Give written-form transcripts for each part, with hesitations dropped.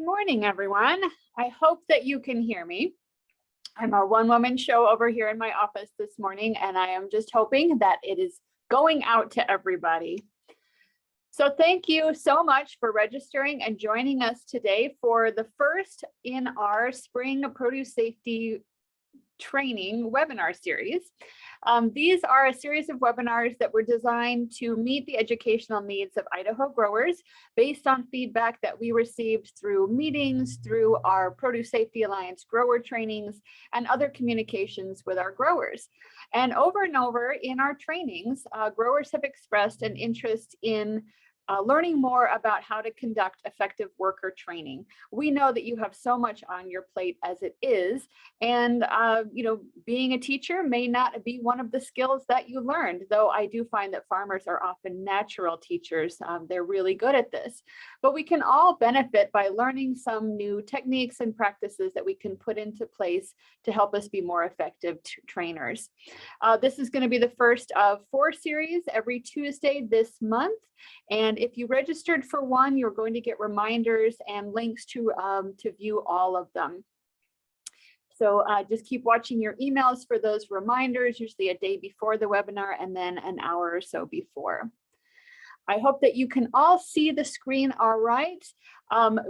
Good morning, everyone. I hope that you can hear me. I'm a one-woman show over here in my office this morning, and I am just hoping that it is going out to everybody. So thank you so much for registering and joining us today for the first in our spring produce safety training webinar series. These are a series of webinars that were designed to meet the educational needs of Idaho growers based on feedback that we received through meetings, through our Produce Safety Alliance grower trainings, and other communications with our growers. And over in our trainings, growers have expressed an interest in learning more about how to conduct effective worker training. We know that you have so much on your plate as it is, and being a teacher may not be one of the skills that you learned, though I do find that farmers are often natural teachers. They're really good at this, but we can all benefit by learning some new techniques and practices that we can put into place to help us be more effective trainers. This is going to be the first of 4 series every Tuesday this month. And if you registered for one, you're going to get reminders and links to view all of them. So just keep watching your emails for those reminders, usually a day before the webinar and then an hour or so before. I hope that you can all see the screen all right.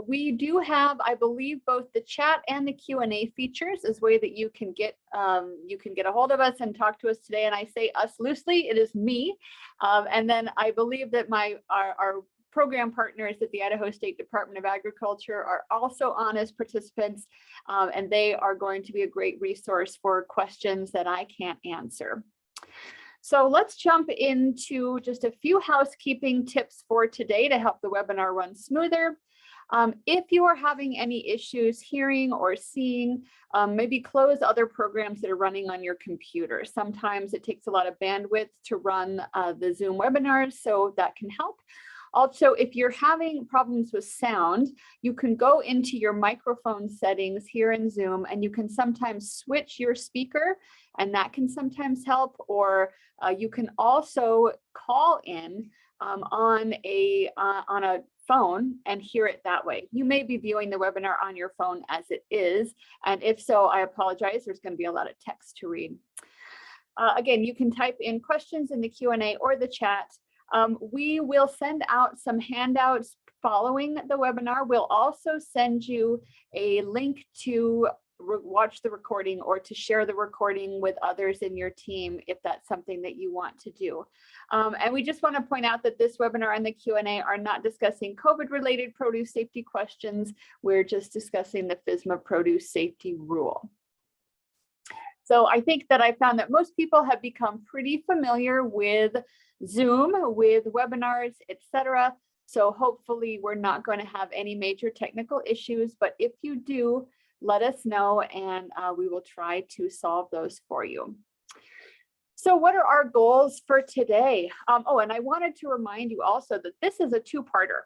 We do have, I believe, both the chat and the Q&A features as way that you can get a hold of us and talk to us today. And I say us loosely, it is me. And then I believe that our program partners at the Idaho State Department of Agriculture are also on as participants, and they are going to be a great resource for questions that I can't answer. So let's jump into just a few housekeeping tips for today to help the webinar run smoother. If you are having any issues hearing or seeing, maybe close other programs that are running on your computer. Sometimes it takes a lot of bandwidth to run the Zoom webinars, so that can help. Also, if you're having problems with sound, you can go into your microphone settings here in Zoom, and you can sometimes switch your speaker, and that can sometimes help. Or you can also call in on a phone and hear it that way. You may be viewing the webinar on your phone as it is, and if so, I apologize. There's going to be a lot of text to read. Again, you can type in questions in the Q&A or the chat. We will send out some handouts following the webinar. We'll also send you a link to watch the recording or to share the recording with others in your team if that's something that you want to do. And we just want to point out that this webinar and the Q&A are not discussing COVID-related produce safety questions. We're just discussing the FSMA produce safety rule. So I think that I found that most people have become pretty familiar with Zoom, with webinars, etc. So hopefully we're not going to have any major technical issues, but if you do, let us know and we will try to solve those for you. So what are our goals for today? And I wanted to remind you also that this is a 2-parter.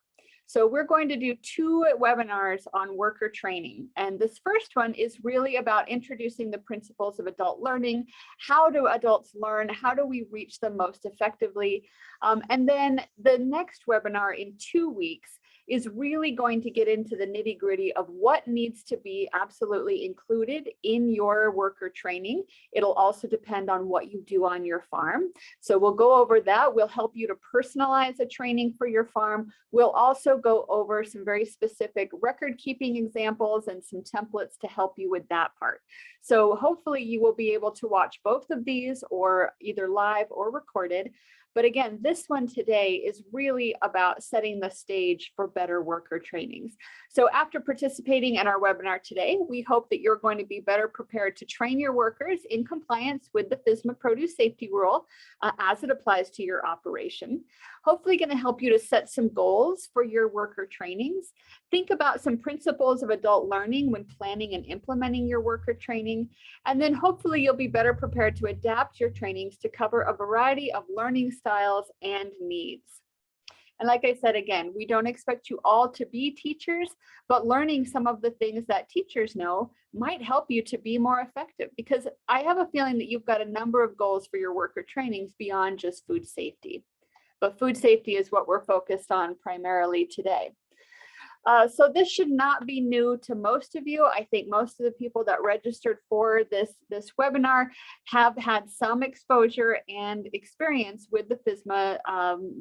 So we're going to do 2 webinars on worker training. And this first one is really about introducing the principles of adult learning. How do adults learn? How do we reach them most effectively? And then the next webinar in 2 weeks is really going to get into the nitty-gritty of what needs to be absolutely included in your worker training. It'll also depend on what you do on your farm. So we'll go over that. We'll help you to personalize a training for your farm. We'll also go over some very specific record-keeping examples and some templates to help you with that part. So hopefully you will be able to watch both of these, or either live or recorded. But again, this one today is really about setting the stage for better worker trainings. So after participating in our webinar today, we hope that you're going to be better prepared to train your workers in compliance with the FSMA produce safety rule as it applies to your operation. Hopefully going to help you to set some goals for your worker trainings. Think about some principles of adult learning when planning and implementing your worker training. And then hopefully you'll be better prepared to adapt your trainings to cover a variety of learning styles and needs. And like I said, again, we don't expect you all to be teachers, but learning some of the things that teachers know might help you to be more effective, because I have a feeling that you've got a number of goals for your worker trainings beyond just food safety. But food safety is what we're focused on primarily today. So this should not be new to most of you. I think most of the people that registered for this webinar have had some exposure and experience with the FSMA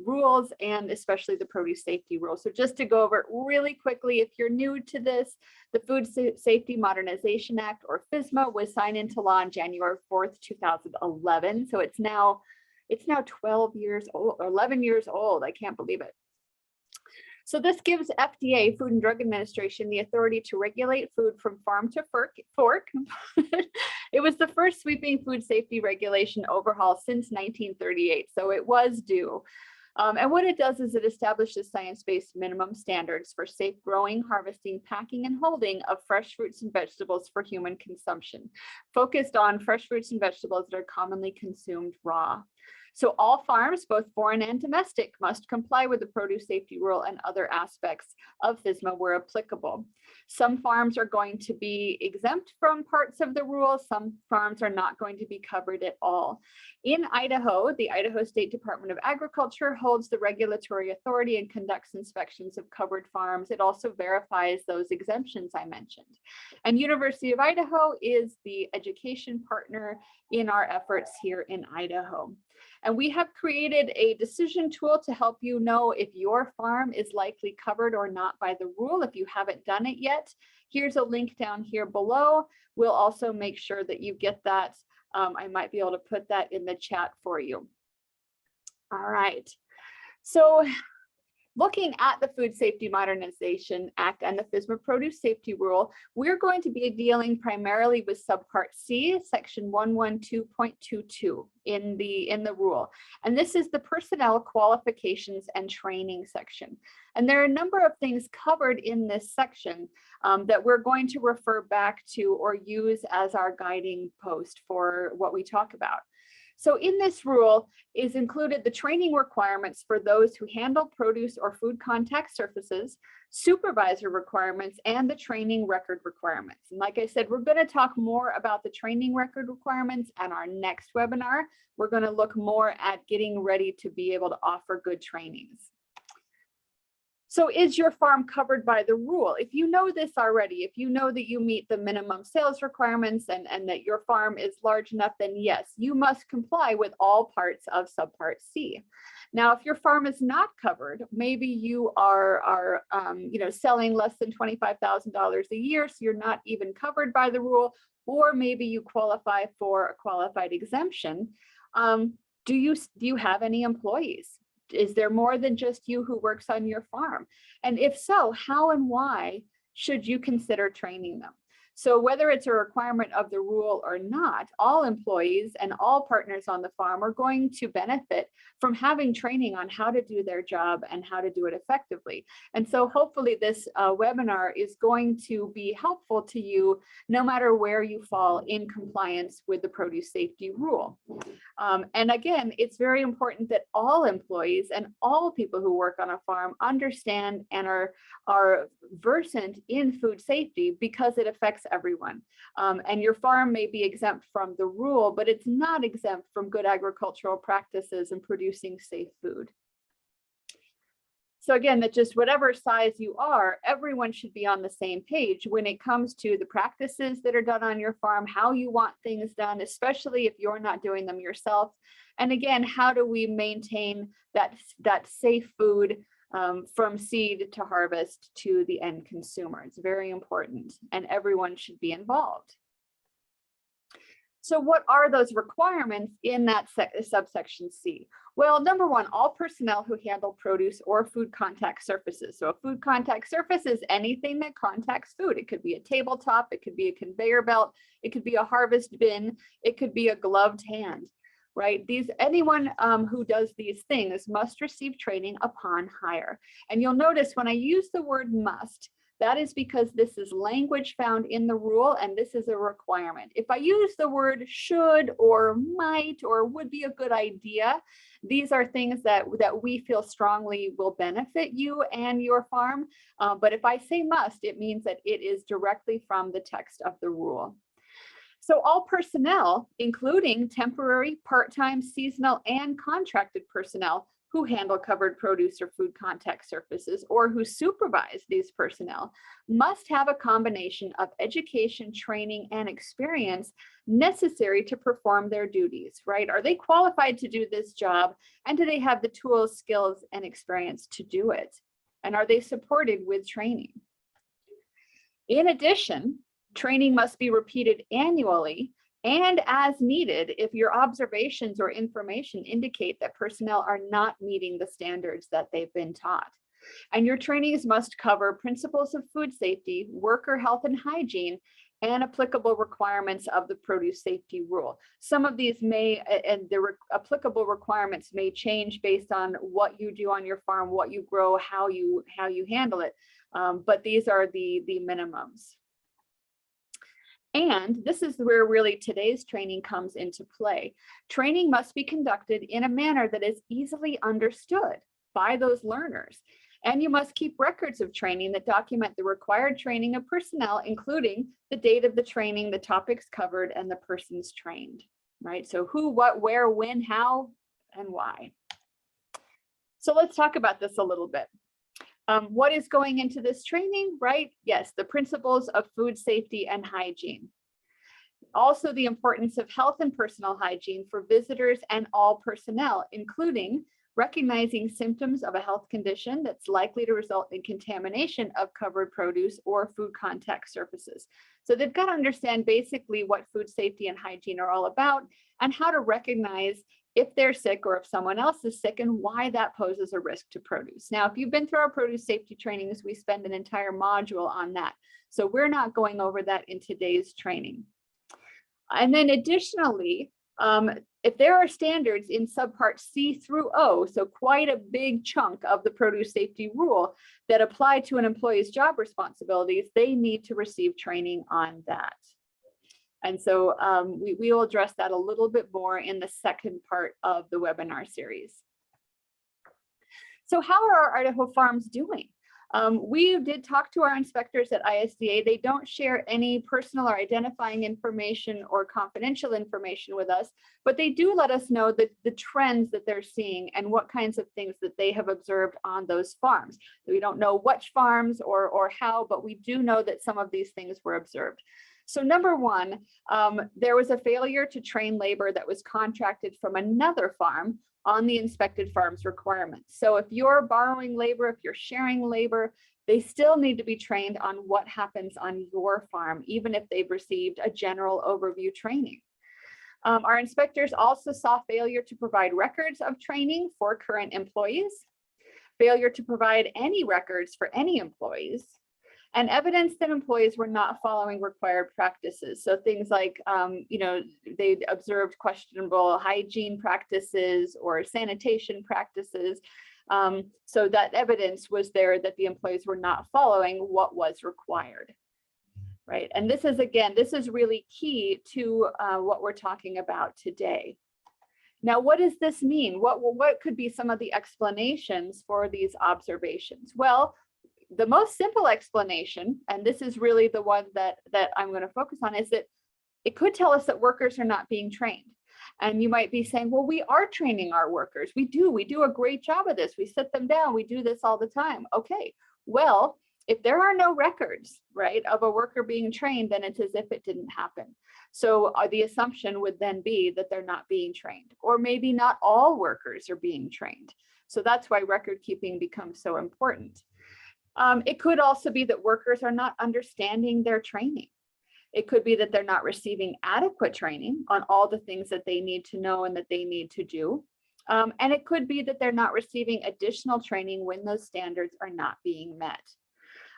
rules, and especially the produce safety rules. So just to go over it really quickly, if you're new to this, the Food Safety Modernization Act, or FSMA, was signed into law on January 4th, 2011. So it's now 12 years old, or 11 years old. I can't believe it. So this gives FDA, Food and Drug Administration, the authority to regulate food from farm to fork. It was the first sweeping food safety regulation overhaul since 1938, so it was due. And what it does is it establishes science-based minimum standards for safe growing, harvesting, packing, and holding of fresh fruits and vegetables for human consumption, focused on fresh fruits and vegetables that are commonly consumed raw. So all farms, both foreign and domestic, must comply with the produce safety rule and other aspects of FSMA where applicable. Some farms are going to be exempt from parts of the rule. Some farms are not going to be covered at all. In Idaho, the Idaho State Department of Agriculture holds the regulatory authority and conducts inspections of covered farms. It also verifies those exemptions I mentioned. And University of Idaho is the education partner in our efforts here in Idaho. And we have created a decision tool to help you know if your farm is likely covered or not by the rule, if you haven't done it yet. Here's a link down here below. We'll also make sure that you get that. I might be able to put that in the chat for you. All right. So looking at the Food Safety Modernization Act and the FSMA Produce Safety Rule, we're going to be dealing primarily with subpart C, section 112.22 in the rule. And this is the personnel qualifications and training section. And there are a number of things covered in this section that we're going to refer back to or use as our guiding post for what we talk about. So in this rule is included the training requirements for those who handle produce or food contact surfaces, supervisor requirements, and the training record requirements. And like I said, we're going to talk more about the training record requirements at our next webinar. We're going to look more at getting ready to be able to offer good trainings. So is your farm covered by the rule? If you know this already, if you know that you meet the minimum sales requirements and that your farm is large enough, then yes, you must comply with all parts of subpart C. Now, if your farm is not covered, maybe you are selling less than $25,000 a year, so you're not even covered by the rule, or maybe you qualify for a qualified exemption. Do you have any employees? Is there more than just you who works on your farm? And if so, how and why should you consider training them? So whether it's a requirement of the rule or not, all employees and all partners on the farm are going to benefit from having training on how to do their job and how to do it effectively. And so hopefully this webinar is going to be helpful to you no matter where you fall in compliance with the produce safety rule. And again, it's very important that all employees and all people who work on a farm understand and are versant in food safety because it affects everyone. And your farm may be exempt from the rule, but it's not exempt from good agricultural practices and producing safe food. So again, that just whatever size you are, everyone should be on the same page when it comes to the practices that are done on your farm, how you want things done, especially if you're not doing them yourself. And again, how do we maintain that safe food from seed to harvest to the end consumer? It's very important, and everyone should be involved. So what are those requirements in that subsection C? Well, number one, all personnel who handle produce or food contact surfaces. So a food contact surface is anything that contacts food. It could be a tabletop, it could be a conveyor belt, it could be a harvest bin, it could be a gloved hand, right? Anyone who does these things must receive training upon hire. And you'll notice when I use the word must, that is because this is language found in the rule and this is a requirement. If I use the word should or might or would be a good idea, these are things that we feel strongly will benefit you and your farm. But if I say must, it means that it is directly from the text of the rule. So all personnel, including temporary, part-time, seasonal, and contracted personnel who handle covered produce or food contact surfaces or who supervise these personnel must have a combination of education, training, and experience necessary to perform their duties, right? Are they qualified to do this job? And do they have the tools, skills, and experience to do it? And are they supported with training? In addition, training must be repeated annually and as needed if your observations or information indicate that personnel are not meeting the standards that they've been taught. And your trainings must cover principles of food safety, worker health and hygiene, and applicable requirements of the produce safety rule. Some of these applicable requirements may change based on what you do on your farm, what you grow, how you handle it. But these are the minimums. And this is where really today's training comes into play. Training must be conducted in a manner that is easily understood by those learners. And you must keep records of training that document the required training of personnel, including the date of the training, the topics covered, and the persons trained, right? So who, what, where, when, how, and why. So let's talk about this a little bit. What is going into this training, right? Yes, the principles of food safety and hygiene. Also, the importance of health and personal hygiene for visitors and all personnel, including recognizing symptoms of a health condition that's likely to result in contamination of covered produce or food contact surfaces. So they've got to understand basically what food safety and hygiene are all about and how to recognize if they're sick or if someone else is sick and why that poses a risk to produce. Now, if you've been through our produce safety trainings, we spend an entire module on that. So we're not going over that in today's training. And then additionally, if there are standards in subpart C through O, so quite a big chunk of the produce safety rule that apply to an employee's job responsibilities, they need to receive training on that. And so we will address that a little bit more in the second part of the webinar series. So how are our Idaho farms doing? We did talk to our inspectors at ISDA. They don't share any personal or identifying information or confidential information with us, but they do let us know the trends that they're seeing and what kinds of things that they have observed on those farms. We don't know which farms or how, but we do know that some of these things were observed. So number one, there was a failure to train labor that was contracted from another farm on the inspected farm's requirements. So if you're borrowing labor, if you're sharing labor, they still need to be trained on what happens on your farm, even if they've received a general overview training. Our inspectors also saw failure to provide records of training for current employees, failure to provide any records for any employees, and evidence that employees were not following required practices. So things like, they observed questionable hygiene practices or sanitation practices. So that evidence was there that the employees were not following what was required, right? And this is, again, this is really key to what we're talking about today. Now, what does this mean? What could be some of the explanations for these observations? Well, the most simple explanation, and this is really the one that I'm going to focus on, is that it could tell us that workers are not being trained. And you might be saying, well, we are training our workers. We do a great job of this. We sit them down. We do this all the time. Okay, well, if there are no records, right, of a worker being trained, then it's as if it didn't happen. So the assumption would then be that they're not being trained, or maybe not all workers are being trained. So that's why record keeping becomes so important. It could also be that workers are not understanding their training. It could be that they're not receiving adequate training on all the things that they need to know and that they need to do. And it could be that they're not receiving additional training when those standards are not being met.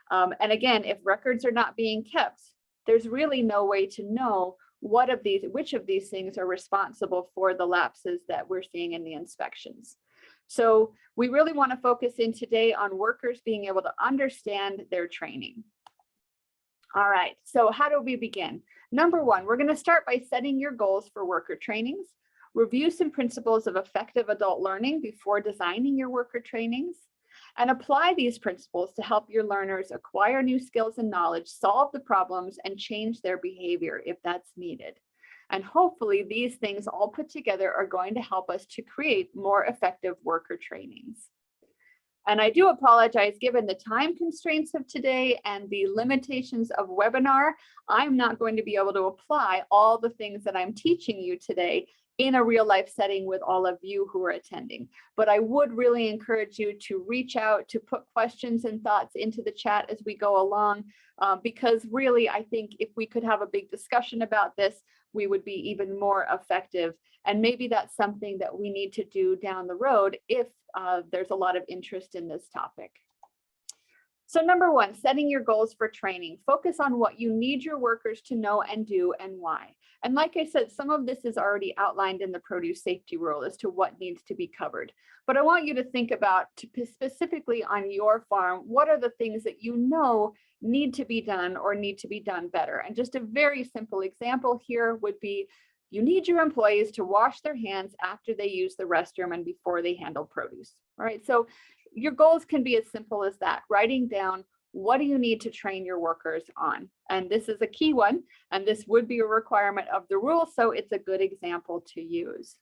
And again, if records are not being kept, there's really no way to know which of these things are responsible for the lapses that we're seeing in the inspections. So we really want to focus in today on workers being able to understand their training. All right, so how do we begin? Number one, we're going to start by setting your goals for worker trainings, review some principles of effective adult learning before designing your worker trainings, and apply these principles to help your learners acquire new skills and knowledge, solve the problems, and change their behavior if that's needed. And hopefully these things all put together are going to help us to create more effective worker trainings. And I do apologize, given the time constraints of today and the limitations of webinar, I'm not going to be able to apply all the things that I'm teaching you today in a real life setting with all of you who are attending. But I would really encourage you to reach out, to put questions and thoughts into the chat as we go along, because really, I think if we could have a big discussion about this, we would be even more effective. And maybe that's something that we need to do down the road if there's a lot of interest in this topic. So number one, setting your goals for training. Focus on what you need your workers to know and do and why. And like I said, some of this is already outlined in the produce safety rule as to what needs to be covered. But I want you to think about specifically on your farm, what are the things that you know need to be done or need to be done better? And just a very simple example here would be, you need your employees to wash their hands after they use the restroom and before they handle produce. All right, so your goals can be as simple as that, writing down what do you need to train your workers on. And this is a key one, and this would be a requirement of the rule, so it's a good example to use.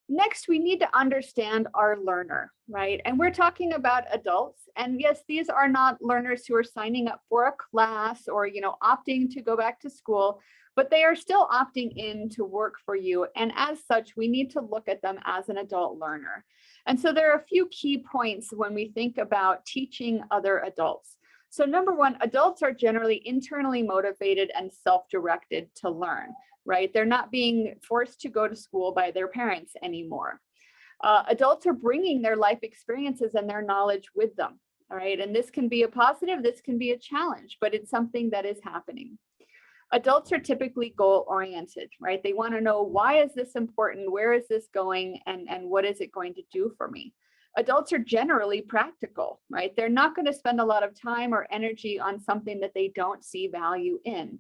Next, we need to understand our learner, right? And we're talking about adults. And yes, these are not learners who are signing up for a class or, opting to go back to school, but they are still opting in to work for you. And as such, we need to look at them as an adult learner. And so there are a few key points when we think about teaching other adults. So number one, adults are generally internally motivated and self-directed to learn, right? They're not being forced to go to school by their parents anymore. Adults are bringing their life experiences and their knowledge with them, all right? And this can be a positive, this can be a challenge, but it's something that is happening. Adults are typically goal-oriented, right? They want to know, why is this important? Where is this going? And what is it going to do for me? Adults are generally practical, right? They're not going to spend a lot of time or energy on something that they don't see value in.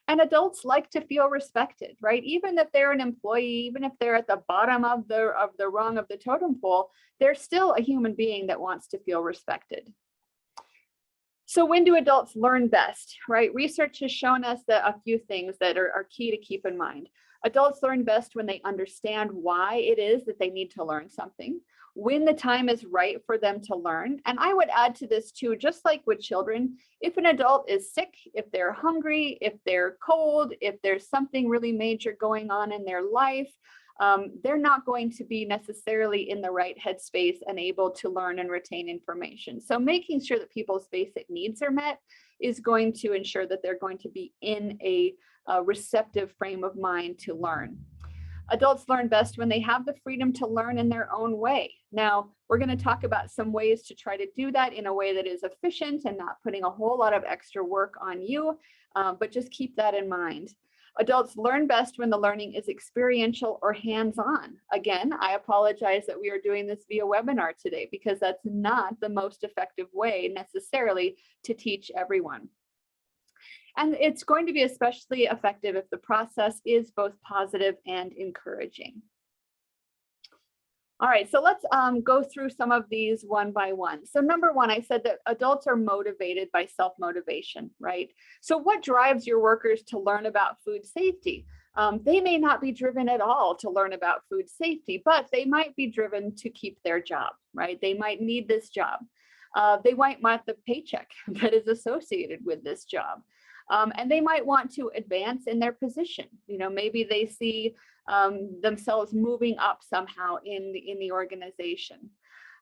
And adults like to feel respected, right? Even if they're an employee, even if they're at the bottom of the rung of the totem pole, they're still a human being that wants to feel respected. So when do adults learn best, right? Research has shown us that a few things that are key to keep in mind. Adults learn best when they understand why it is that they need to learn something, when the time is right for them to learn. And I would add to this too, just like with children, if an adult is sick, if they're hungry, if they're cold, if there's something really major going on in their life, they're not going to be necessarily in the right headspace and able to learn and retain information. So making sure that people's basic needs are met is going to ensure that they're going to be in a receptive frame of mind to learn. Adults learn best when they have the freedom to learn in their own way. Now, we're going to talk about some ways to try to do that in a way that is efficient and not putting a whole lot of extra work on you, but just keep that in mind. Adults learn best when the learning is experiential or hands-on. Again, I apologize that we are doing this via webinar today because that's not the most effective way necessarily to teach everyone. And it's going to be especially effective if the process is both positive and encouraging. All right, so let's go through some of these one by one. So number one, I said that adults are motivated by self-motivation, right? So what drives your workers to learn about food safety? They may not be driven at all to learn about food safety, but they might be driven to keep their job, right? They might need this job. They might want the paycheck that is associated with this job. And they might want to advance in their position. Maybe they see themselves moving up somehow in the organization.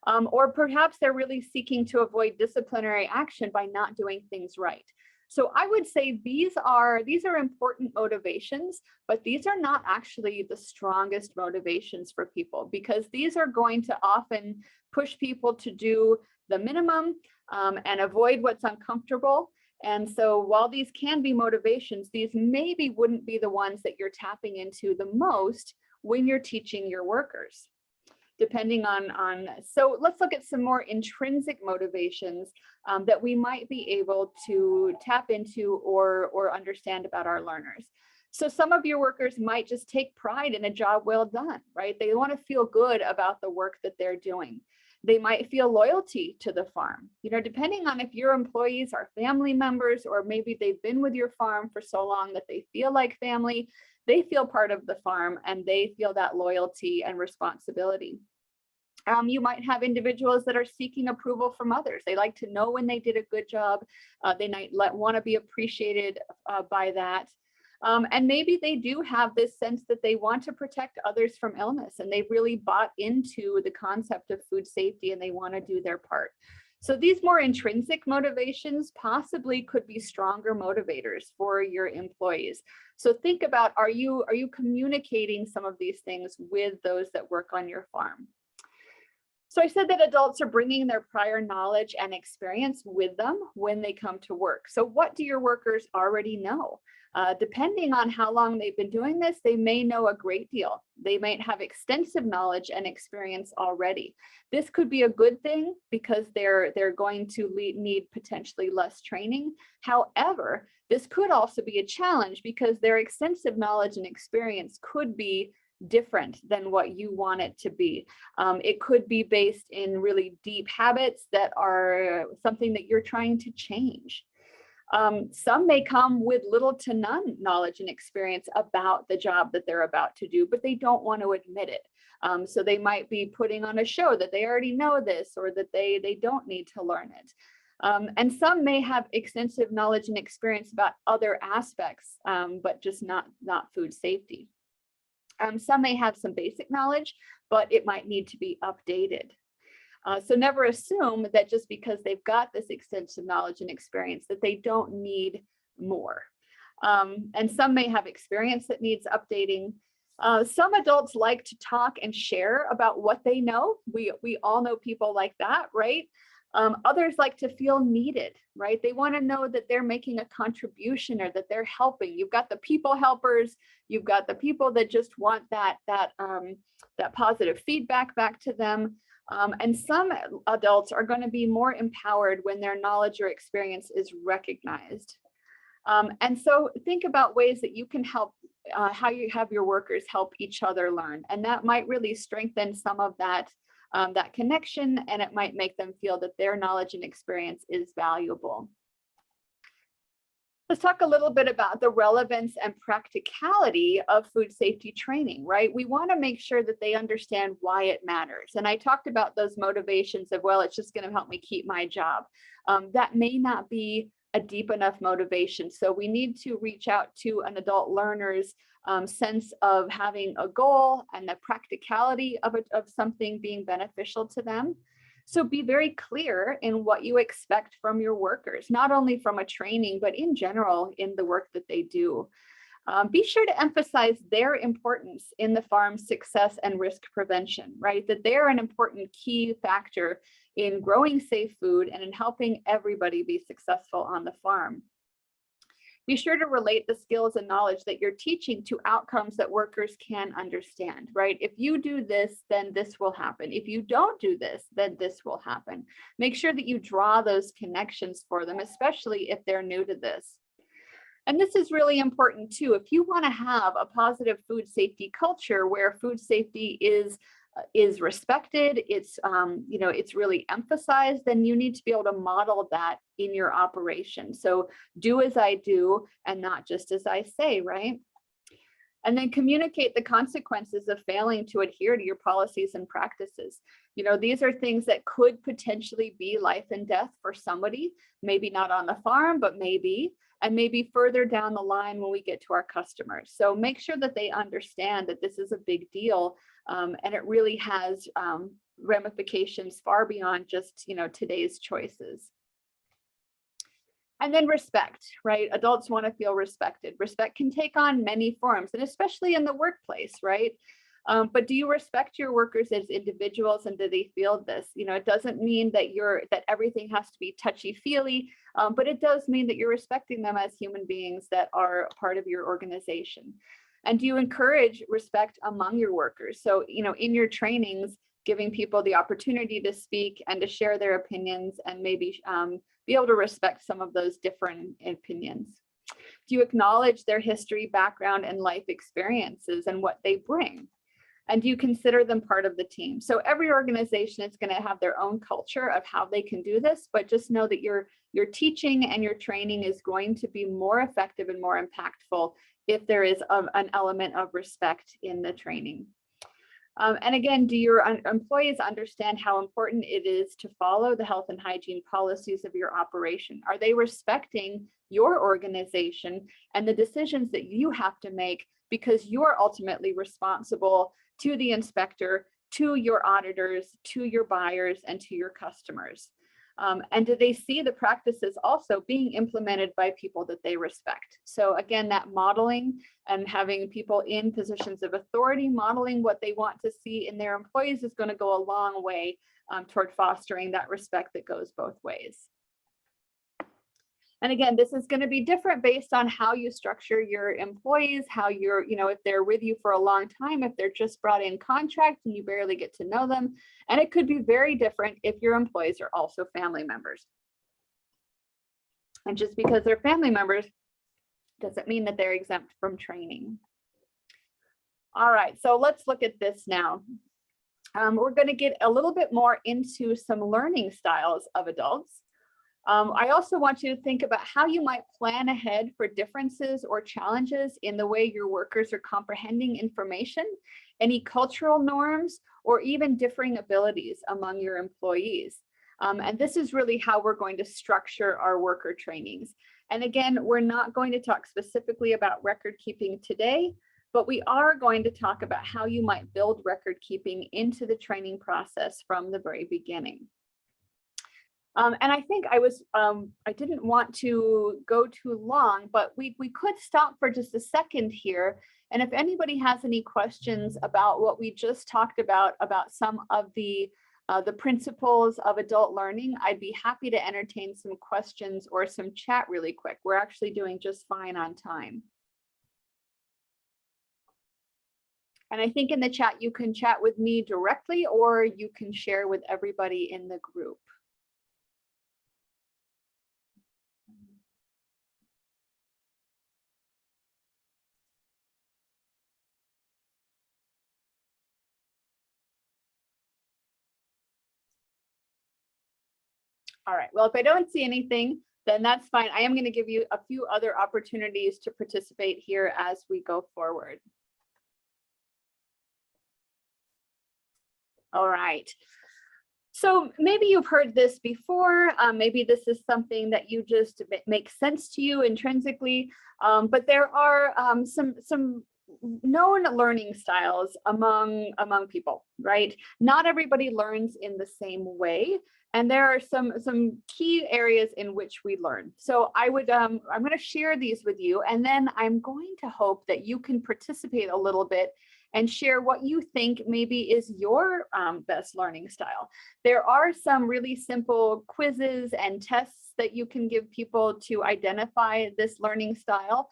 Or perhaps they're really seeking to avoid disciplinary action by not doing things right. So I would say these are important motivations, but these are not actually the strongest motivations for people, because these are going to often push people to do the minimum and avoid what's uncomfortable. And so while these can be motivations, these maybe wouldn't be the ones that you're tapping into the most when you're teaching your workers, depending on. So let's look at some more intrinsic motivations that we might be able to tap into or understand about our learners. So some of your workers might just take pride in a job well done, right? They want to feel good about the work that they're doing. They might feel loyalty to the farm, depending on if your employees are family members, or maybe they've been with your farm for so long that they feel like family. They feel part of the farm and they feel that loyalty and responsibility. You might have individuals that are seeking approval from others. They like to know when they did a good job. They might want to be appreciated by that. And maybe they do have this sense that they want to protect others from illness, and they've really bought into the concept of food safety and they want to do their part. So these more intrinsic motivations possibly could be stronger motivators for your employees. So think about, are you communicating some of these things with those that work on your farm? So I said that adults are bringing their prior knowledge and experience with them when they come to work. So what do your workers already know? Depending on how long they've been doing this, they may know a great deal. They might have extensive knowledge and experience already. This could be a good thing because they're going to need potentially less training. However, this could also be a challenge because their extensive knowledge and experience could be different than what you want it to be. It could be based in really deep habits that are something that you're trying to change. Some may come with little to none knowledge and experience about the job that they're about to do, but they don't want to admit it. So they might be putting on a show that they already know this, or that they don't need to learn it. And some may have extensive knowledge and experience about other aspects, but just not food safety. Some may have some basic knowledge, but it might need to be updated. So never assume that just because they've got this extensive knowledge and experience that they don't need more. And some may have experience that needs updating. Some adults like to talk and share about what they know. We all know people like that, right? Others like to feel needed, right? They want to know that they're making a contribution or that they're helping. You've got the people helpers, you've got the people that just want that positive feedback back to them. And some adults are going to be more empowered when their knowledge or experience is recognized. And so think about ways that you can help, how you have your workers help each other learn. And that might really strengthen some of that connection, and it might make them feel that their knowledge and experience is valuable. Let's talk a little bit about the relevance and practicality of food safety training, right? We want to make sure that they understand why it matters. And I talked about those motivations of, well, it's just going to help me keep my job. That may not be a deep enough motivation. So we need to reach out to an adult learner's sense of having a goal and the practicality of something being beneficial to them. So be very clear in what you expect from your workers, not only from a training, but in general in the work that they do. Be sure to emphasize their importance in the farm's success and risk prevention, right? That they're an important key factor in growing safe food and in helping everybody be successful on the farm. Be sure to relate the skills and knowledge that you're teaching to outcomes that workers can understand, right? If you do this, then this will happen. If you don't do this, then this will happen. Make sure that you draw those connections for them, especially if they're new to this. And this is really important too. If you want to have a positive food safety culture where food safety is respected, it's really emphasized, then you need to be able to model that in your operation. So do as I do and not just as I say, right? And then communicate the consequences of failing to adhere to your policies and practices. These are things that could potentially be life and death for somebody, maybe not on the farm, but maybe, and maybe further down the line when we get to our customers. So make sure that they understand that this is a big deal, and it really has ramifications far beyond just today's choices. And then respect, right? Adults want to feel respected. Respect can take on many forms, and especially in the workplace, right? But do you respect your workers as individuals, and do they feel this? It doesn't mean that everything has to be touchy-feely, but it does mean that you're respecting them as human beings that are part of your organization. And do you encourage respect among your workers? So, in your trainings, giving people the opportunity to speak and to share their opinions, and maybe be able to respect some of those different opinions. Do you acknowledge their history, background, and life experiences and what they bring? And do you consider them part of the team? So every organization is going to have their own culture of how they can do this, but just know that your teaching and your training is going to be more effective and more impactful if there is an element of respect in the training. And again, do your employees understand how important it is to follow the health and hygiene policies of your operation? Are they respecting your organization and the decisions that you have to make, because you're ultimately responsible to the inspector, to your auditors, to your buyers, and to your customers? And do they see the practices also being implemented by people that they respect? So again, that modeling and having people in positions of authority modeling what they want to see in their employees is going to go a long way toward fostering that respect that goes both ways. And again, this is going to be different based on how you structure your employees, how you're, if they're with you for a long time, if they're just brought in contract and you barely get to know them. And it could be very different if your employees are also family members. And just because they're family members doesn't mean that they're exempt from training. All right, so let's look at this now. We're going to get a little bit more into some learning styles of adults. I also want you to think about how you might plan ahead for differences or challenges in the way your workers are comprehending information, any cultural norms, or even differing abilities among your employees. And this is really how we're going to structure our worker trainings. And again, we're not going to talk specifically about record keeping today, but we are going to talk about how you might build record keeping into the training process from the very beginning. And I think I didn't want to go too long, but we could stop for just a second here. And if anybody has any questions about what we just talked about some of the principles of adult learning, I'd be happy to entertain some questions or some chat really quick. We're actually doing just fine on time. And I think in the chat, you can chat with me directly, or you can share with everybody in the group. All right, well, if I don't see anything, then that's fine. I am going to give you a few other opportunities to participate here as we go forward. All right. So maybe you've heard this before. Maybe this is something that you just makes sense to you intrinsically. But there are some known learning styles among people, right? Not everybody learns in the same way. And there are some key areas in which we learn. So I'm going to share these with you, and then I'm going to hope that you can participate a little bit and share what you think maybe is your best learning style. There are some really simple quizzes and tests that you can give people to identify this learning style.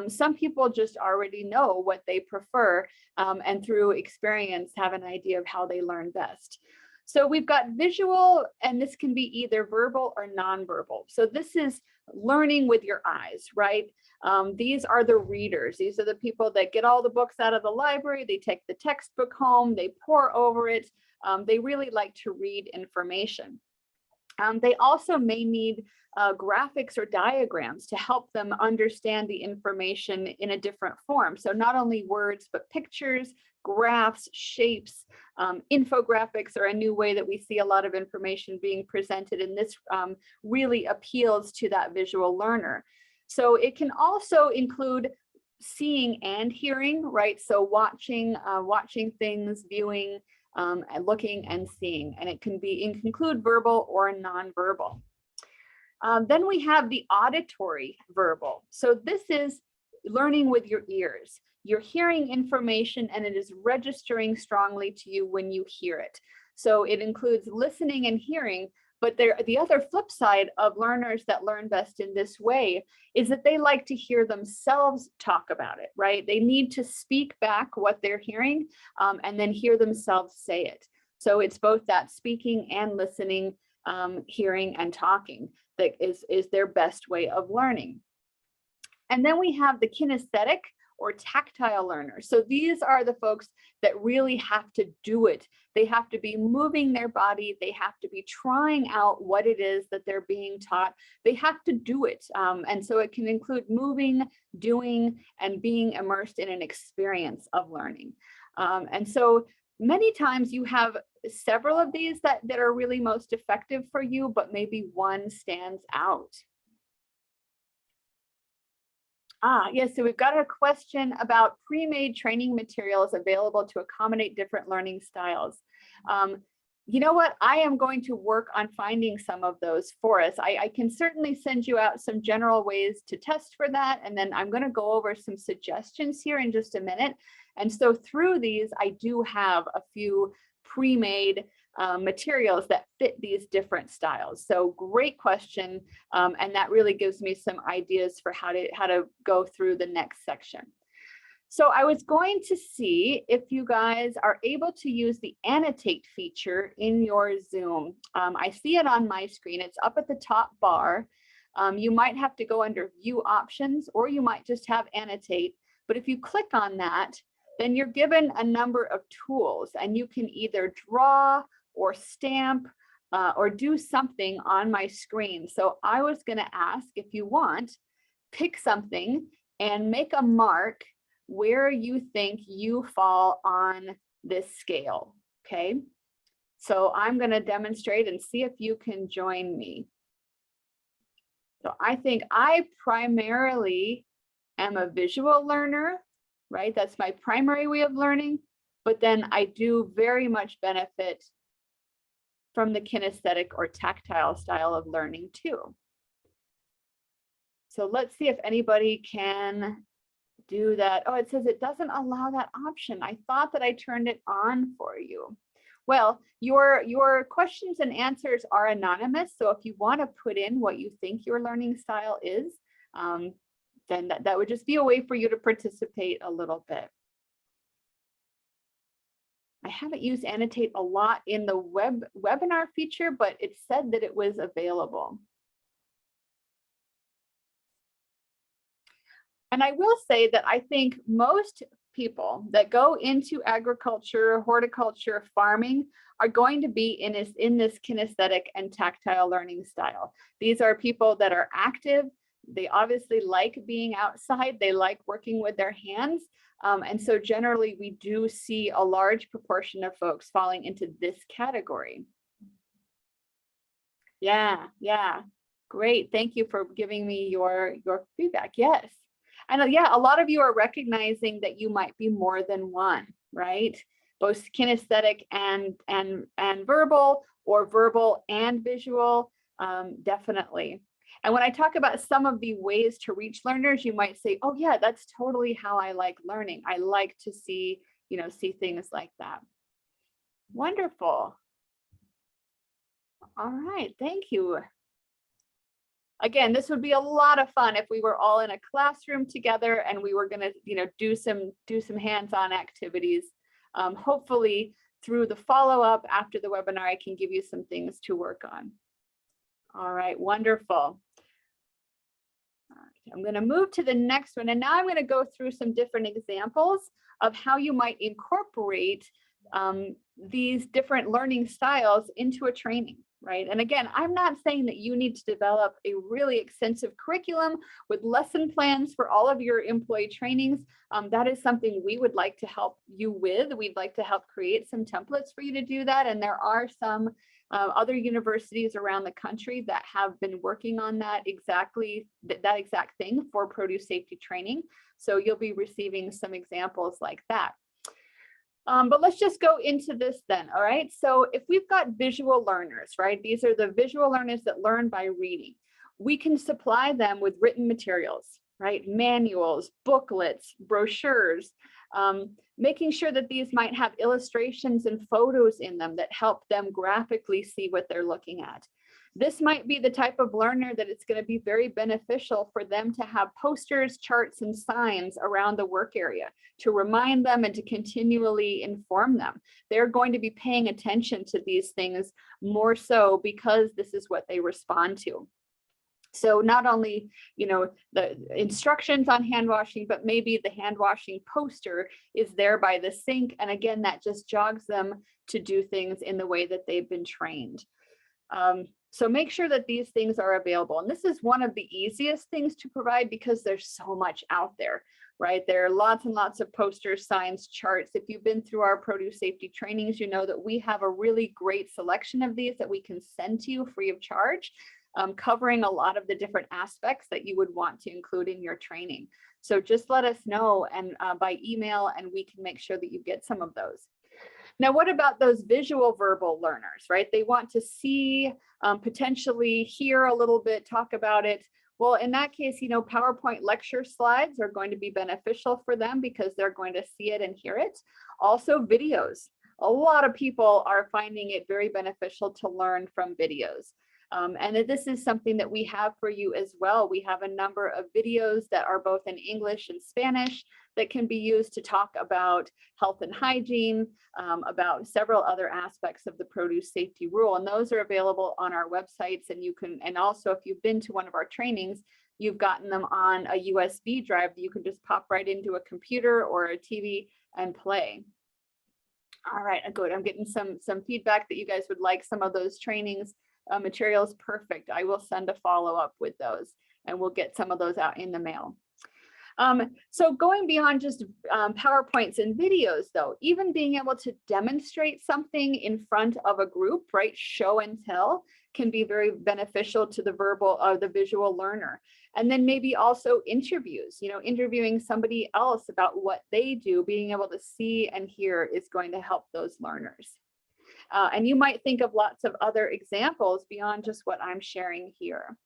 Some people just already know what they prefer, and through experience have an idea of how they learn best. So we've got visual, and this can be either verbal or nonverbal. So this is learning with your eyes, right? These are the readers. These are the people that get all the books out of the library. They take the textbook home, they pore over it. They really like to read information. They also may need graphics or diagrams to help them understand the information in a different form. So not only words, but pictures, graphs, shapes, infographics are a new way that we see a lot of information being presented, and this really appeals to that visual learner. So it can also include seeing and hearing, right? So watching things, viewing, and looking and seeing, and it can include verbal or nonverbal. Then we have the auditory verbal. So this is learning with your ears. You're hearing information and it is registering strongly to you when you hear it. So it includes listening and hearing, but the other flip side of learners that learn best in this way is that they like to hear themselves talk about it, right? They need to speak back what they're hearing and then hear themselves say it. So it's both that speaking and listening, hearing and talking that is their best way of learning. And then we have the kinesthetic or tactile learners. So these are the folks that really have to do it. They have to be moving their body. They have to be trying out what it is that they're being taught. They have to do it. And so it can include moving, doing, and being immersed in an experience of learning. And so many times you have several of these that are really most effective for you, but maybe one stands out. Yes, so we've got a question about pre-made training materials available to accommodate different learning styles. You know what? I am going to work on finding some of those for us. I can certainly send you out some general ways to test for that. And then I'm going to go over some suggestions here in just a minute. And so through these, I do have a few pre-made materials that fit these different styles. So great question. And that really gives me some ideas for how to go through the next section. So I was going to see if you guys are able to use the annotate feature in your Zoom. I see it on my screen. It's up at the top bar. You might have to go under view options, or you might just have annotate. But if you click on that, then you're given a number of tools, and you can either draw or stamp or do something on my screen. So I was going to ask, if you want, pick something and make a mark where you think you fall on this scale. Okay, so I'm going to demonstrate and see if you can join me. So I think I primarily am a visual learner, right? That's my primary way of learning, but then I do very much benefit from the kinesthetic or tactile style of learning too. So let's see if anybody can do that. Oh, it says it doesn't allow that option. I thought that I turned it on for you. Well, your questions and answers are anonymous. So if you want to put in what you think your learning style is, then that would just be a way for you to participate a little bit. I haven't used annotate a lot in the webinar feature, but it said that it was available. And I will say that I think most people that go into agriculture, horticulture, farming are going to be in this kinesthetic and tactile learning style. These are people that are active. They obviously like being outside. They like working with their hands. And so generally we do see a large proportion of folks falling into this category. Yeah, great. Thank you for giving me your feedback. Yes. And yeah, a lot of you are recognizing that you might be more than one, right? Both kinesthetic and verbal, or verbal and visual, definitely. And when I talk about some of the ways to reach learners, you might say, oh yeah, that's totally how I like learning. I like to see things like that. Wonderful. All right, thank you. Again, this would be a lot of fun if we were all in a classroom together and we were going to, do some hands-on activities. Hopefully, through the follow-up after the webinar, I can give you some things to work on. All right, wonderful. All right, I'm going to move to the next one, and now I'm going to go through some different examples of how you might incorporate these different learning styles into a training. Right. And again, I'm not saying that you need to develop a really extensive curriculum with lesson plans for all of your employee trainings. That is something we would like to help you with. We'd like to help create some templates for you to do that. And there are some other universities around the country that have been working on that exact thing for produce safety training. So you'll be receiving some examples like that. But let's just go into this then, all right? So if we've got visual learners, right? These are the visual learners that learn by reading. We can supply them with written materials, right? Manuals, booklets, brochures, making sure that these might have illustrations and photos in them that help them graphically see what they're looking at. This might be the type of learner that it's going to be very beneficial for them to have posters, charts, and signs around the work area to remind them and to continually inform them. They're going to be paying attention to these things more so because this is what they respond to. So not only, the instructions on hand washing, but maybe the hand washing poster is there by the sink. And again, that just jogs them to do things in the way that they've been trained. So make sure that these things are available. And this is one of the easiest things to provide because there's so much out there, right? There are lots and lots of posters, signs, charts. If you've been through our produce safety trainings, you know that we have a really great selection of these that we can send to you free of charge, covering a lot of the different aspects that you would want to include in your training. So just let us know and by email, and we can make sure that you get some of those. Now, what about those visual verbal learners, right? They want to see, potentially hear a little bit, talk about it. Well, in that case, PowerPoint lecture slides are going to be beneficial for them because they're going to see it and hear it. Also videos. A lot of people are finding it very beneficial to learn from videos. And this is something that we have for you as well. We have a number of videos that are both in English and Spanish that can be used to talk about health and hygiene, about several other aspects of the produce safety rule. And those are available on our websites. And and also if you've been to one of our trainings, you've gotten them on a USB drive that you can just pop right into a computer or a TV and play. All right, good. I'm getting some feedback that you guys would like some of those trainings. Materials. Perfect. I will send a follow-up with those and we'll get some of those out in the mail. So going beyond just PowerPoints and videos though, even being able to demonstrate something in front of a group, right? Show and tell can be very beneficial to the verbal or the visual learner. And then maybe also interviews, interviewing somebody else about what they do, being able to see and hear is going to help those learners. And you might think of lots of other examples beyond just what I'm sharing here.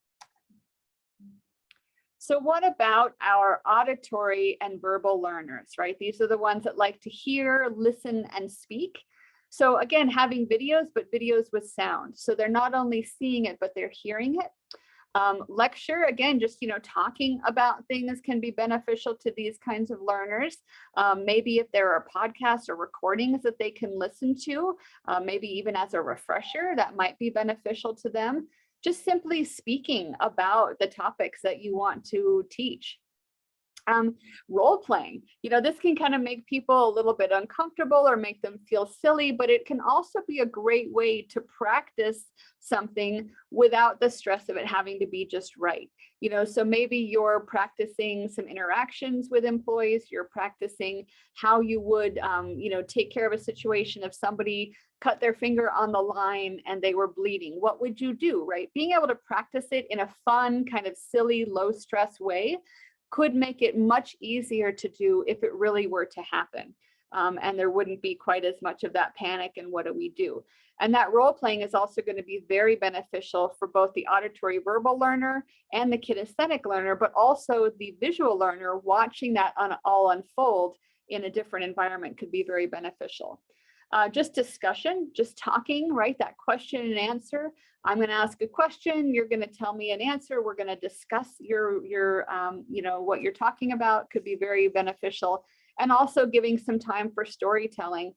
So what about our auditory and verbal learners, right? These are the ones that like to hear, listen, and speak. So again, having videos, but videos with sound. So they're not only seeing it, but they're hearing it. Lecture, again, just, talking about things can be beneficial to these kinds of learners. Maybe if there are podcasts or recordings that they can listen to, maybe even as a refresher, that might be beneficial to them. Just simply speaking about the topics that you want to teach. Role playing, this can kind of make people a little bit uncomfortable or make them feel silly, but it can also be a great way to practice something without the stress of it having to be just right. So maybe you're practicing some interactions with employees, you're practicing how you would, take care of a situation if somebody cut their finger on the line and they were bleeding. What would you do, right? Being able to practice it in a fun, kind of silly, low stress way could make it much easier to do if it really were to happen. And there wouldn't be quite as much of that panic and what do we do? And that role playing is also going to be very beneficial for both the auditory verbal learner and the kinesthetic learner, but also the visual learner watching that all unfold in a different environment could be very beneficial. Just discussion, just talking, right? That question and answer. I'm going to ask a question. You're going to tell me an answer. We're going to discuss your what you're talking about could be very beneficial. And also giving some time for storytelling,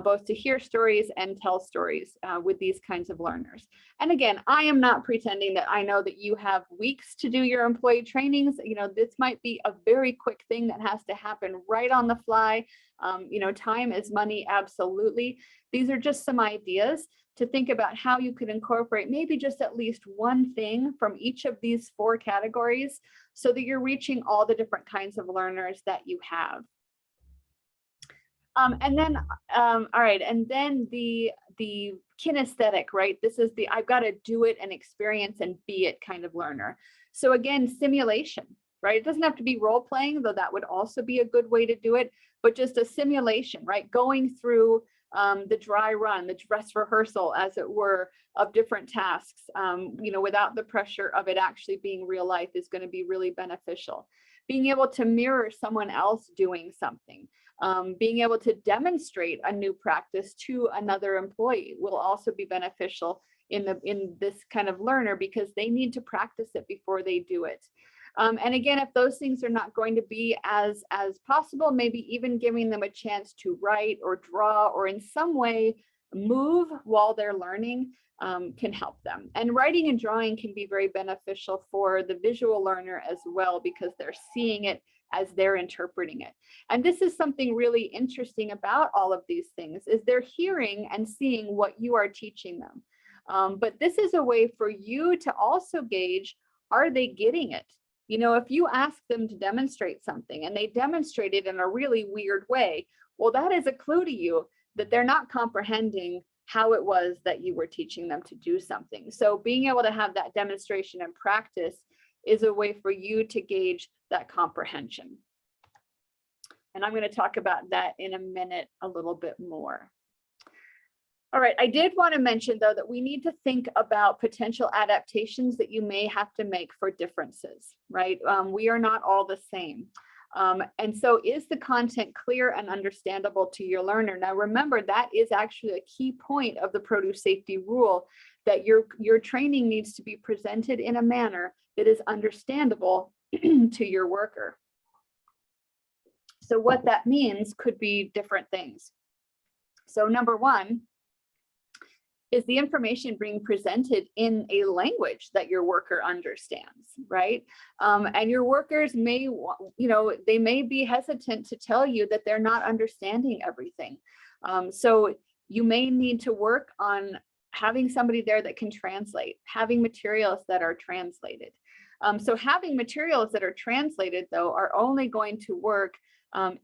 both to hear stories and tell stories with these kinds of learners. And again, I am not pretending that I know that you have weeks to do your employee trainings. This might be a very quick thing that has to happen right on the fly. Time is money, absolutely. These are just some ideas to think about how you could incorporate maybe just at least one thing from each of these 4 categories so that you're reaching all the different kinds of learners that you have. And then, all right, and then the kinesthetic, right? This is the I've got to do it and experience and be it kind of learner. So again, simulation, right? It doesn't have to be role playing, though that would also be a good way to do it, but just a simulation, right? Going through the dry run, the dress rehearsal, as it were, of different tasks, without the pressure of it actually being real life is going to be really beneficial. Being able to mirror someone else doing something, being able to demonstrate a new practice to another employee will also be beneficial in this kind of learner because they need to practice it before they do it. And again, if those things are not going to be as possible, maybe even giving them a chance to write or draw or in some way move while they're learning can help them. And writing and drawing can be very beneficial for the visual learner as well, because they're seeing it as they're interpreting it. And this is something really interesting about all of these things, is they're hearing and seeing what you are teaching them. But this is a way for you to also gauge, are they getting it? You know, if you ask them to demonstrate something and they demonstrate it in a really weird way, well, that is a clue to you that they're not comprehending how it was that you were teaching them to do something. So being able to have that demonstration and practice is a way for you to gauge that comprehension. And I'm going to talk about that in a minute a little bit more. All right, I did want to mention, though, that we need to think about potential adaptations that you may have to make for differences, right? We are not all the same. And so is the content clear and understandable to your learner? Now, remember, that is actually a key point of the produce safety rule, that your training needs to be presented in a manner that is understandable to your worker. So what that means could be different things. So number one, is the information being presented in a language that your worker understands, right? And your workers may, they may be hesitant to tell you that they're not understanding everything. So you may need to work on having somebody there that can translate, having materials that are translated. So having materials that are translated, though, are only going to work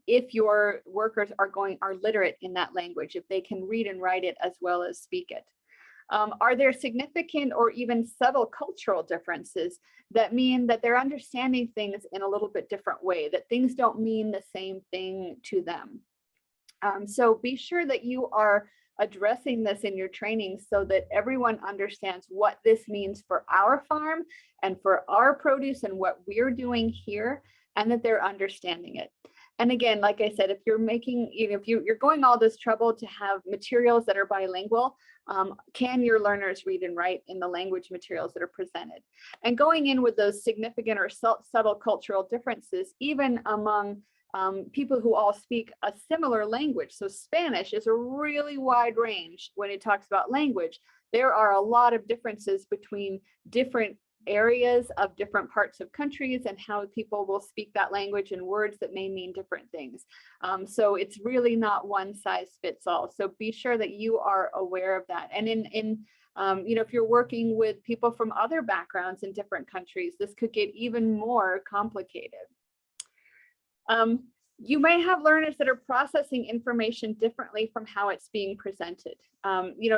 if your workers are literate in that language, if they can read and write it as well as speak it. Are there significant or even subtle cultural differences that mean that they're understanding things in a little bit different way, that things don't mean the same thing to them? So be sure that you are addressing this in your training so that everyone understands what this means for our farm and for our produce and what we're doing here, and that they're understanding it. And again, like I said, if you're making, if you're going all this trouble to have materials that are bilingual, can your learners read and write in the language materials that are presented? And going in with those significant or subtle cultural differences, even among people who all speak a similar language. So Spanish is a really wide range when it talks about language. There are a lot of differences between different areas of different parts of countries and how people will speak that language and words that may mean different things. So it's really not one size fits all. So be sure that you are aware of that. And if you're working with people from other backgrounds in different countries, this could get even more complicated. You may have learners that are processing information differently from how it's being presented.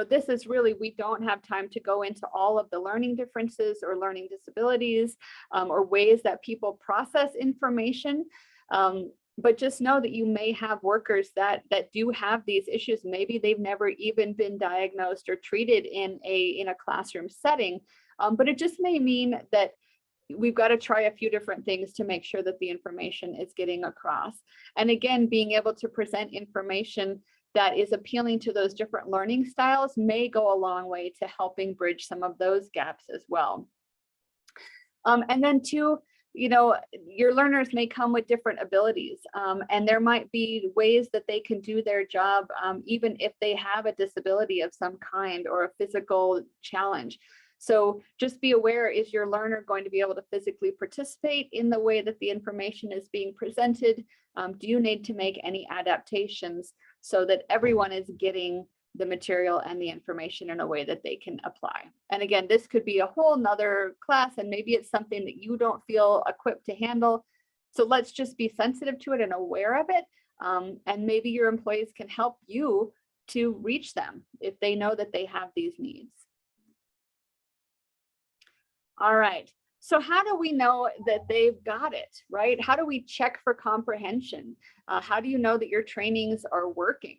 This is really, we don't have time to go into all of the learning differences or learning disabilities or ways that people process information. But just know that you may have workers that do have these issues. Maybe they've never even been diagnosed or treated in a classroom setting, but it just may mean that we've got to try a few different things to make sure that the information is getting across. And again, being able to present information that is appealing to those different learning styles may go a long way to helping bridge some of those gaps as well. And then two, your learners may come with different abilities, and there might be ways that they can do their job even if they have a disability of some kind or a physical challenge. So just be aware, is your learner going to be able to physically participate in the way that the information is being presented? Do you need to make any adaptations so that everyone is getting the material and the information in a way that they can apply? And again, this could be a whole nother class, and maybe it's something that you don't feel equipped to handle. So let's just be sensitive to it and aware of it. And maybe your employees can help you to reach them if they know that they have these needs. All right, so how do we know that they've got it, right? How do we check for comprehension? How do you know that your trainings are working?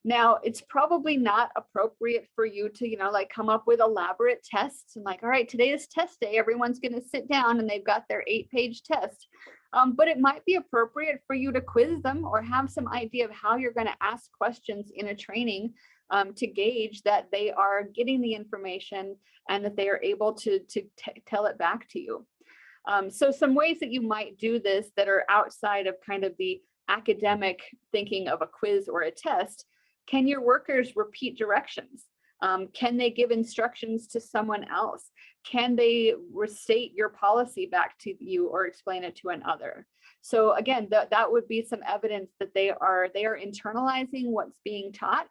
Now, it's probably not appropriate for you to, come up with elaborate tests and all right, today is test day. Everyone's going to sit down and they've got their 8-page test. But it might be appropriate for you to quiz them or have some idea of how you're going to ask questions in a training to gauge that they are getting the information and that they are able to tell it back to you. So some ways that you might do this that are outside of kind of the academic thinking of a quiz or a test Can your workers repeat directions? Can they give instructions to someone else? Can they restate your policy back to you or explain it to another? So again, that would be some evidence that they are internalizing what's being taught.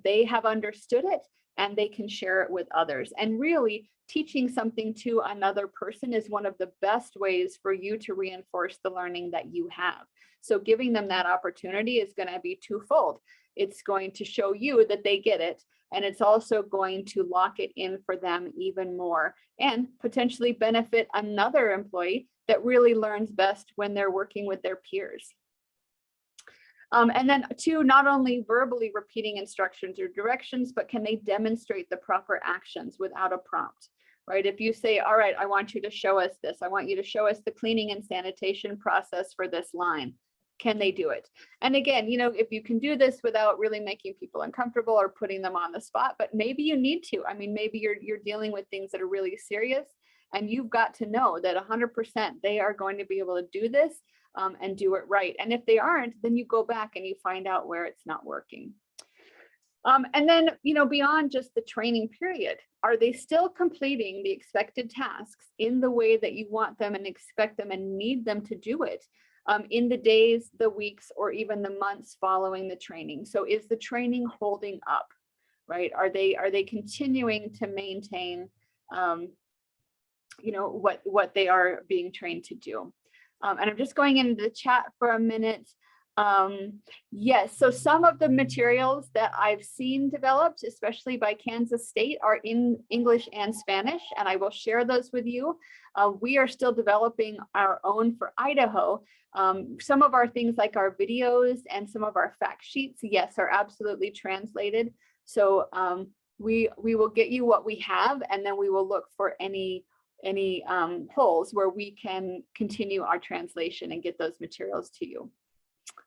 They have understood it and they can share it with others. And really, teaching something to another person is one of the best ways for you to reinforce the learning that you have. So giving them that opportunity is going to be twofold. It's going to show you that they get it, and it's also going to lock it in for them even more and potentially benefit another employee that really learns best when they're working with their peers. And then two, not only verbally repeating instructions or directions, but can they demonstrate the proper actions without a prompt, right? If you say, all right, I want you to show us this. I want you to show us the cleaning and sanitation process for this line. Can they do it? And again, you know, if you can do this without really making people uncomfortable or putting them on the spot, but maybe you need to. I mean, maybe you're dealing with things that are really serious, and you've got to know that 100% they are going to be able to do this and do it right. And if they aren't, then you go back and you find out where it's not working. And then, you know, beyond just the training period, are they still completing the expected tasks in the way that you want them and expect them and need them to do it in the days, the weeks, or even the months following the training? So is the training holding up, right? Are they continuing to maintain, you know, what they are being trained to do? And I'm just going into the chat for a minute. Yes, so some of the materials that I've seen developed, especially by Kansas State, are in English and Spanish, and I will share those with you. We are still developing our own for Idaho. Some of our things like our videos and some of our fact sheets, yes, are absolutely translated. So we will get you what we have, and then we will look for any holes where we can continue our translation and get those materials to you.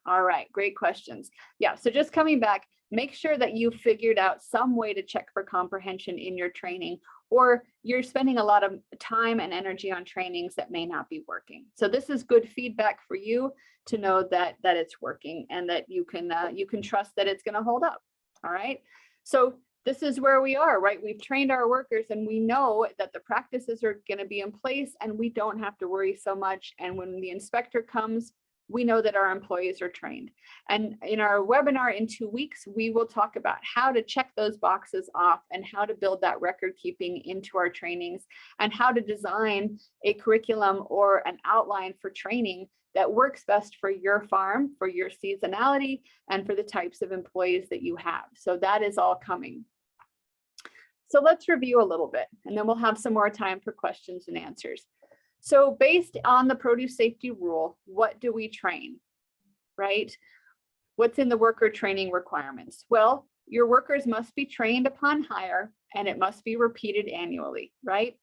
All right, great questions. Yeah, so just coming back, make sure that you figured out some way to check for comprehension in your training, or you're spending a lot of time and energy on trainings that may not be working. So this is good feedback for you to know that it's working and that you can trust that it's going to hold up. All right, so this is where we are, right? We've trained our workers and we know that the practices are going to be in place and we don't have to worry so much. And when the inspector comes, we know that our employees are trained. And in our webinar in 2 weeks, we will talk about how to check those boxes off and how to build that record keeping into our trainings and how to design a curriculum or an outline for training that works best for your farm, for your seasonality, and for the types of employees that you have. So that is all coming. So let's review a little bit, and then we'll have some more time for questions and answers. So based on the produce safety rule, what do we train, right? What's in the worker training requirements? Well, your workers must be trained upon hire, and it must be repeated annually, right?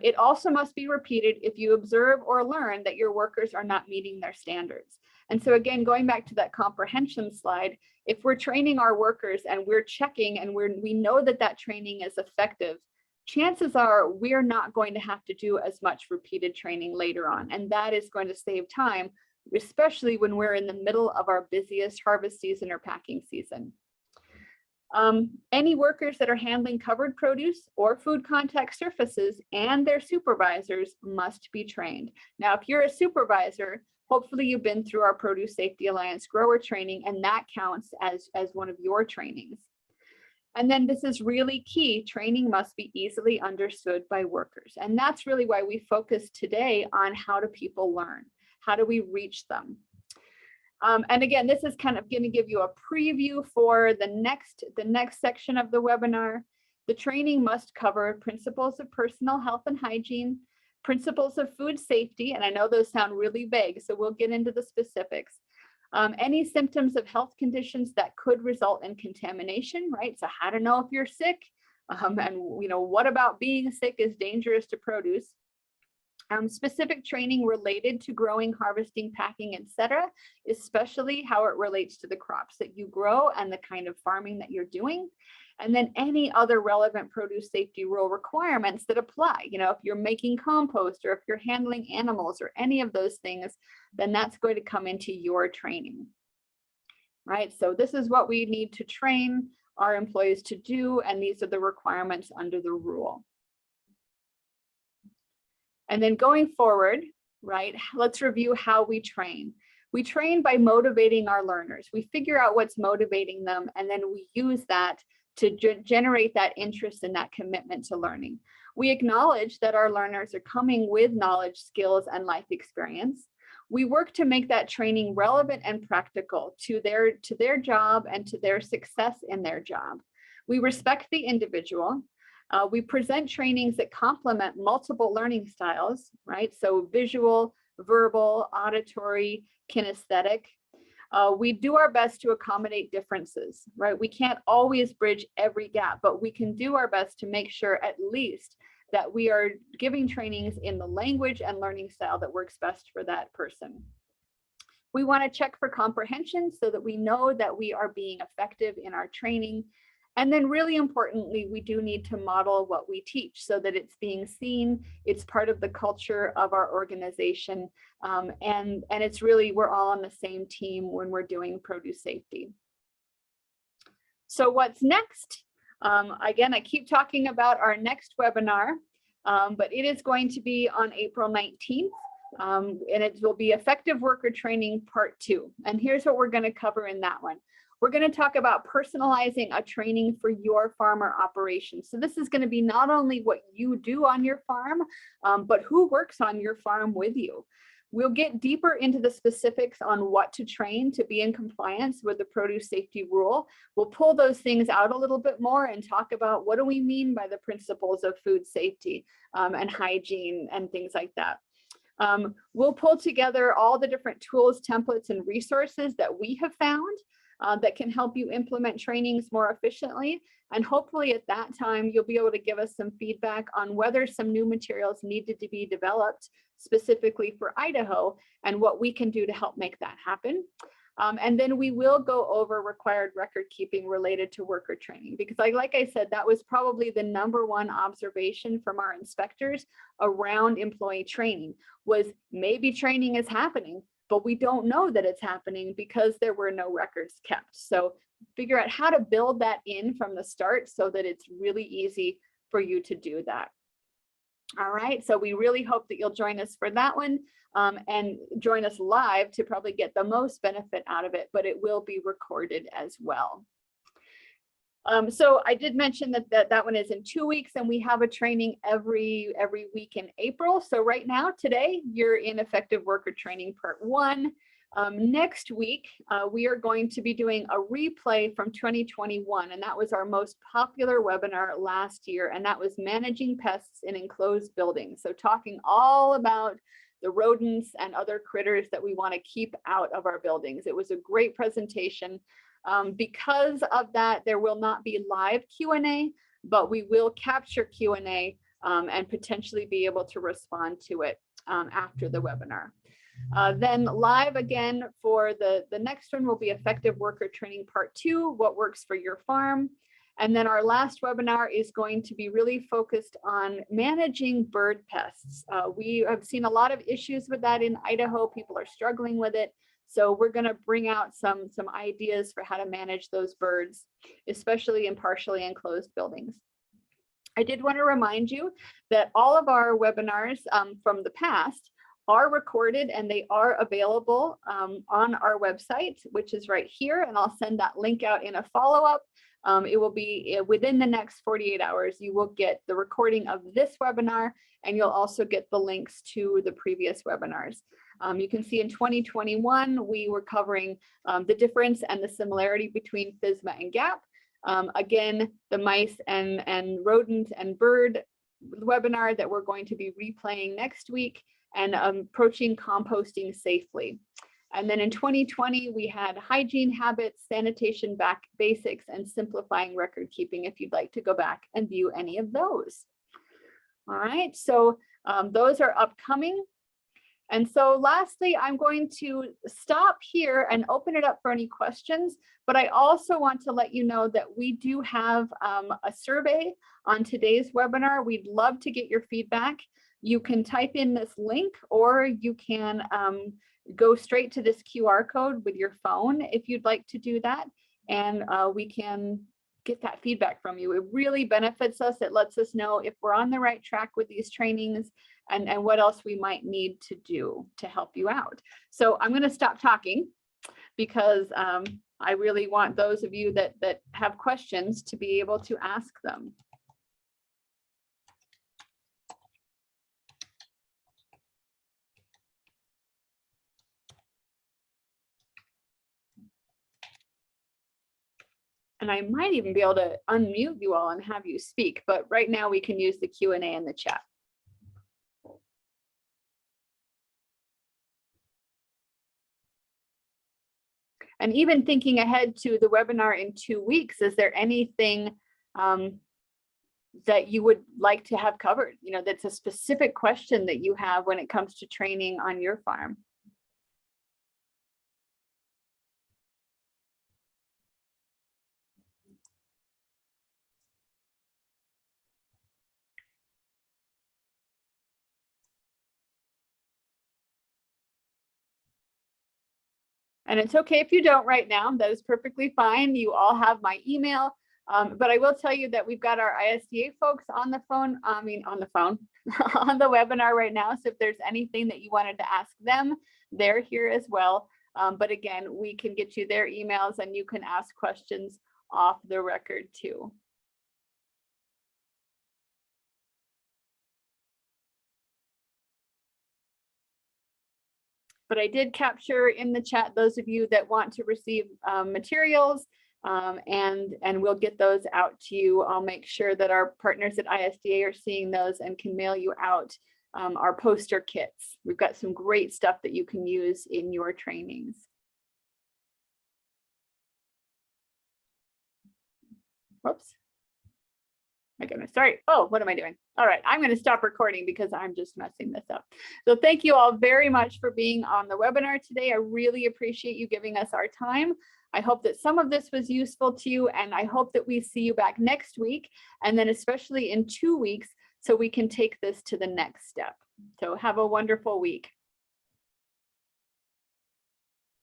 It also must be repeated if you observe or learn that your workers are not meeting their standards. And so again, going back to that comprehension slide, if we're training our workers and we're checking and we know that that training is effective, chances are we're not going to have to do as much repeated training later on. And that is going to save time, especially when we're in the middle of our busiest harvest season or packing season. Any workers that are handling covered produce or food contact surfaces and their supervisors must be trained. Now, if you're a supervisor, hopefully you've been through our Produce Safety Alliance grower training, and that counts as one of your trainings. And then this is really key, training must be easily understood by workers. And that's really why we focus today on how do people learn? How do we reach them? And again, this is kind of going to give you a preview for the next section of the webinar. The training must cover principles of personal health and hygiene, principles of food safety, and I know those sound really vague, so we'll get into the specifics. Any symptoms of health conditions that could result in contamination, right? So how to know if you're sick, and you know, what about being sick is dangerous to produce. Specific training related to growing, harvesting, packing, etc., especially how it relates to the crops that you grow and the kind of farming that you're doing. And then any other relevant produce safety rule requirements that apply. You know, if you're making compost or if you're handling animals or any of those things, then that's going to come into your training. right? So this is what we need to train our employees to do, and these are the requirements under the rule. And then going forward, right, let's review how we train. We train by motivating our learners. We figure out what's motivating them, and then we use that to generate that interest and that commitment to learning. We acknowledge that our learners are coming with knowledge, skills, and life experience. We work to make that training relevant and practical to their job and to their success in their job. We respect the individual. We present trainings that complement multiple learning styles, right? So visual, verbal, auditory, kinesthetic. We do our best to accommodate differences, right? We can't always bridge every gap, but we can do our best to make sure at least that we are giving trainings in the language and learning style that works best for that person. We want to check for comprehension so that we know that we are being effective in our training. And then really importantly, we do need to model what we teach so that it's being seen, it's part of the culture of our organization, and it's really, we're all on the same team when we're doing produce safety. So what's next? Again, I keep talking about our next webinar, but it is going to be on April 19th. And it will be Effective Worker Training Part 2. And here's what we're going to cover in that one. We're going to talk about personalizing a training for your farm or operation. So this is going to be not only what you do on your farm, but who works on your farm with you. We'll get deeper into the specifics on what to train to be in compliance with the produce safety rule. We'll pull those things out a little bit more and talk about what do we mean by the principles of food safety and hygiene and things like that. We'll pull together all the different tools, templates, and resources that we have found that can help you implement trainings more efficiently. And hopefully at that time, you'll be able to give us some feedback on whether some new materials needed to be developed specifically for Idaho and what we can do to help make that happen. And then we will go over required record keeping related to worker training, because like I said, that was probably the #1 observation from our inspectors around employee training was maybe training is happening, but we don't know that it's happening because there were no records kept. So figure out how to build that in from the start so that it's really easy for you to do that. All right, so we really hope that you'll join us for that one and join us live to probably get the most benefit out of it, but it will be recorded as well. So I did mention that one is in 2 weeks, and we have a training every week in April. So right now, today, you're in Effective Worker Training Part 1. Next week, we are going to be doing a replay from 2021, and that was our most popular webinar last year, and that was managing pests in enclosed buildings. So talking all about the rodents and other critters that we want to keep out of our buildings. It was a great presentation. Because of that, there will not be live Q&A, but we will capture Q&A and potentially be able to respond to it after the webinar. Then live again for the next one will be Effective Worker Training Part 2, what works for your farm. And then our last webinar is going to be really focused on managing bird pests. We have seen a lot of issues with that in Idaho. People are struggling with it. So we're going to bring out some ideas for how to manage those birds, especially in partially enclosed buildings. I did want to remind you that all of our webinars from the past are recorded and they are available on our website, which is right here. And I'll send that link out in a follow-up. It will be within the next 48 hours, you will get the recording of this webinar, and you'll also get the links to the previous webinars. You can see in 2021, we were covering the difference and the similarity between FSMA and GAP. Again, the mice and rodent and bird webinar that we're going to be replaying next week, and approaching composting safely. And then in 2020, we had hygiene habits, sanitation basics, and simplifying record keeping, if you'd like to go back and view any of those. All right, so those are upcoming. And so lastly, I'm going to stop here and open it up for any questions, but I also want to let you know that we do have a survey on today's webinar. We'd love to get your feedback. You can type in this link, or you can go straight to this QR code with your phone if you'd like to do that, and we can get that feedback from you. It really benefits us. It lets us know if we're on the right track with these trainings and what else we might need to do to help you out. So I'm going to stop talking because I really want those of you that have questions to be able to ask them. And I might even be able to unmute you all and have you speak, but right now we can use the Q&A in the chat. And even thinking ahead to the webinar in 2 weeks, is there anything that you would like to have covered? You know, that's a specific question that you have when it comes to training on your farm. And it's okay if you don't right now, that is perfectly fine. You all have my email, but I will tell you that we've got our ISDA folks on the phone, on the phone, on the webinar right now. So if there's anything that you wanted to ask them, they're here as well. But again, we can get you their emails and you can ask questions off the record too. But I did capture in the chat those of you that want to receive materials, and we'll get those out to you. I'll make sure that our partners at ISDA are seeing those and can mail you out our poster kits. We've got some great stuff that you can use in your trainings. Whoops. My goodness, sorry. Oh, what am I doing? All right, I'm going to stop recording because I'm just messing this up. So thank you all very much for being on the webinar today. I really appreciate you giving us our time. I hope that some of this was useful to you, and I hope that we see you back next week, and then especially in 2 weeks, so we can take this to the next step. So have a wonderful week.